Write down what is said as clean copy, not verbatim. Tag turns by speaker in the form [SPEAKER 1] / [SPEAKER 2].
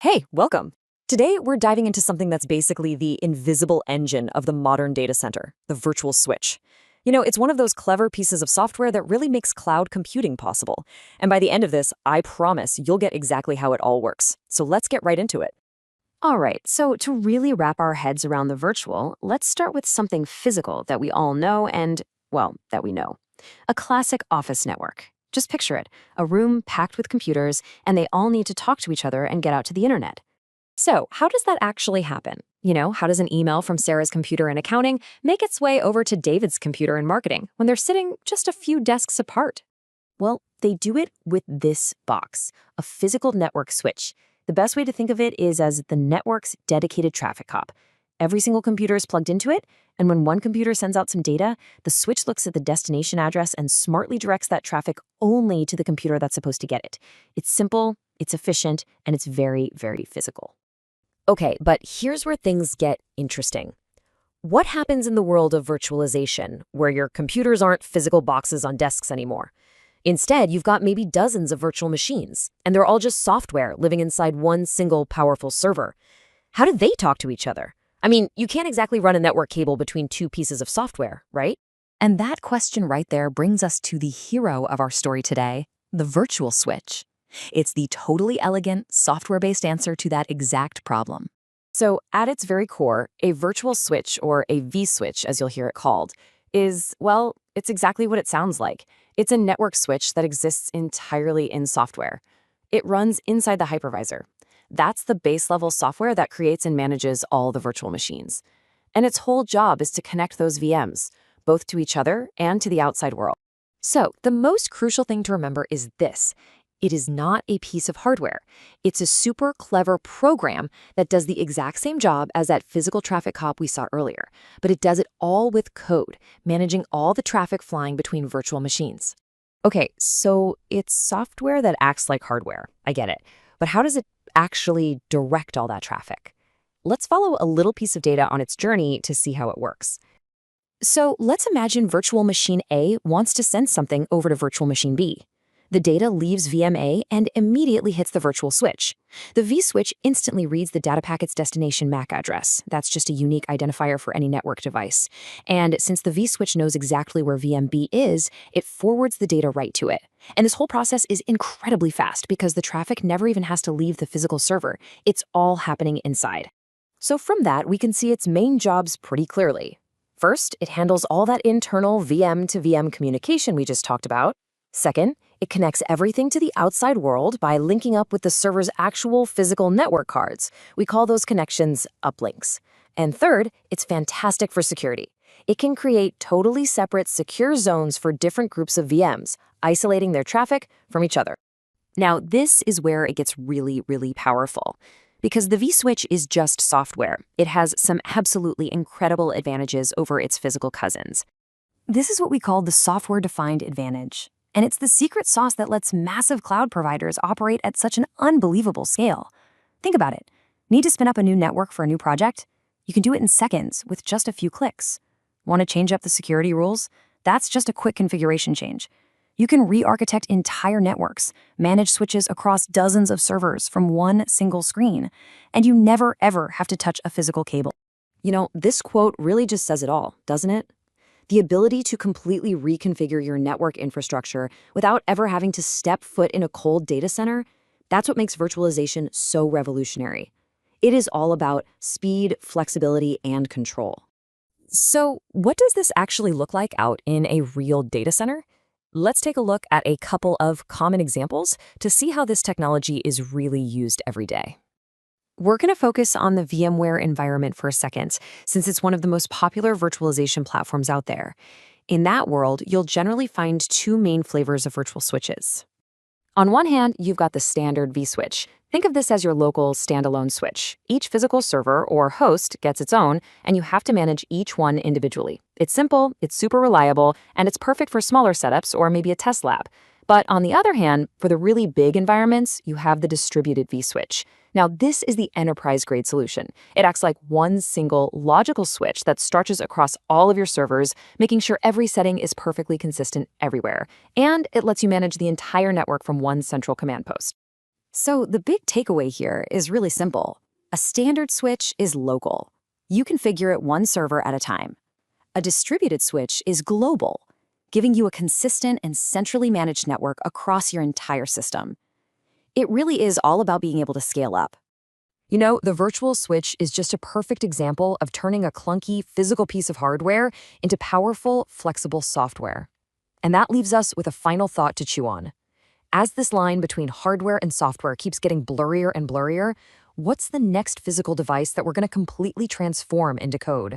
[SPEAKER 1] Hey, welcome. Today, we're diving into something that's basically the invisible engine of the modern data center, the virtual switch. It's one of those clever pieces of software that really makes cloud computing possible. And by the end of this, I promise you'll get exactly how it all works. So let's get right into it.
[SPEAKER 2] All right, so to really wrap our heads around the virtual, let's start with something physical that we all know and, well, that we know. A classic office network. Just picture it, a room packed with computers, and they all need to talk to each other and get out to the internet.
[SPEAKER 1] So, how does that actually happen? How does an email from Sarah's computer in accounting make its way over to David's computer in marketing when they're sitting just a few desks apart?
[SPEAKER 2] Well, they do it with this box, a physical network switch. The best way to think of it is as the network's dedicated traffic cop. Every single computer is plugged into it, and when one computer sends out some data, the switch looks at the destination address and smartly directs that traffic only to the computer that's supposed to get it. It's simple, it's efficient, and it's very, very physical.
[SPEAKER 1] Okay, but here's where things get interesting. What happens in the world of virtualization, where your computers aren't physical boxes on desks anymore? Instead, you've got maybe dozens of virtual machines, and they're all just software living inside one single powerful server. How do they talk to each other? I mean, you can't exactly run a network cable between two pieces of software, right?
[SPEAKER 2] And that question right there brings us to the hero of our story today, the virtual switch. It's the totally elegant, software-based answer to that exact problem.
[SPEAKER 1] So, at its very core, a virtual switch, or a vSwitch as you'll hear it called, is, well, it's exactly what it sounds like. It's a network switch that exists entirely in software. It runs inside the hypervisor. That's the base level software that creates and manages all the virtual machines. And its whole job is to connect those VMs, both to each other and to the outside world. So, the most crucial thing to remember is this. It is not a piece of hardware. It's a super clever program that does the exact same job as that physical traffic cop we saw earlier, but it does it all with code, managing all the traffic flying between virtual machines. Okay, so it's software that acts like hardware. I get it. But how does it actually direct all that traffic? Let's follow a little piece of data on its journey to see how it works. So let's imagine virtual machine A wants to send something over to virtual machine B. The data leaves VMA and immediately hits the virtual switch. The vSwitch instantly reads the data packet's destination MAC address. That's just a unique identifier for any network device. And since the vSwitch knows exactly where VMB is, it forwards the data right to it. And this whole process is incredibly fast because the traffic never even has to leave the physical server. It's all happening inside. So from that, we can see its main jobs pretty clearly. First, it handles all that internal VM to VM communication we just talked about. Second, it connects everything to the outside world by linking up with the server's actual physical network cards. We call those connections uplinks. And third, it's fantastic for security. It can create totally separate secure zones for different groups of VMs, isolating their traffic from each other. Now, this is where it gets really, really powerful. Because the vSwitch is just software, it has some absolutely incredible advantages over its physical cousins. This is what we call the software-defined advantage. And it's the secret sauce that lets massive cloud providers operate at such an unbelievable scale. Think about it. Need to spin up a new network for a new project? You can do it in seconds with just a few clicks. Want to change up the security rules? That's just a quick configuration change. You can re-architect entire networks, manage switches across dozens of servers from one single screen, and you never ever have to touch a physical cable. This quote really just says it all, doesn't it? The ability to completely reconfigure your network infrastructure without ever having to step foot in a cold data center, that's what makes virtualization so revolutionary. It is all about speed, flexibility, and control. So, what does this actually look like out in a real data center? Let's take a look at a couple of common examples to see how this technology is really used every day. We're going to focus on the VMware environment for a second, since it's one of the most popular virtualization platforms out there. In that world, you'll generally find two main flavors of virtual switches. On one hand, you've got the standard vSwitch. Think of this as your local standalone switch. Each physical server or host gets its own, and you have to manage each one individually. It's simple, it's super reliable, and it's perfect for smaller setups or maybe a test lab. But on the other hand, for the really big environments, you have the distributed vSwitch. Now, this is the enterprise-grade solution. It acts like one single logical switch that starches across all of your servers, making sure every setting is perfectly consistent everywhere. And it lets you manage the entire network from one central command post. So the big takeaway here is really simple. A standard switch is local. You configure it one server at a time. A distributed switch is global, giving you a consistent and centrally managed network across your entire system. It really is all about being able to scale up. You know, the virtual switch is just a perfect example of turning a clunky physical piece of hardware into powerful, flexible software. And that leaves us with a final thought to chew on. As this line between hardware and software keeps getting blurrier and blurrier, what's the next physical device that we're going to completely transform into code?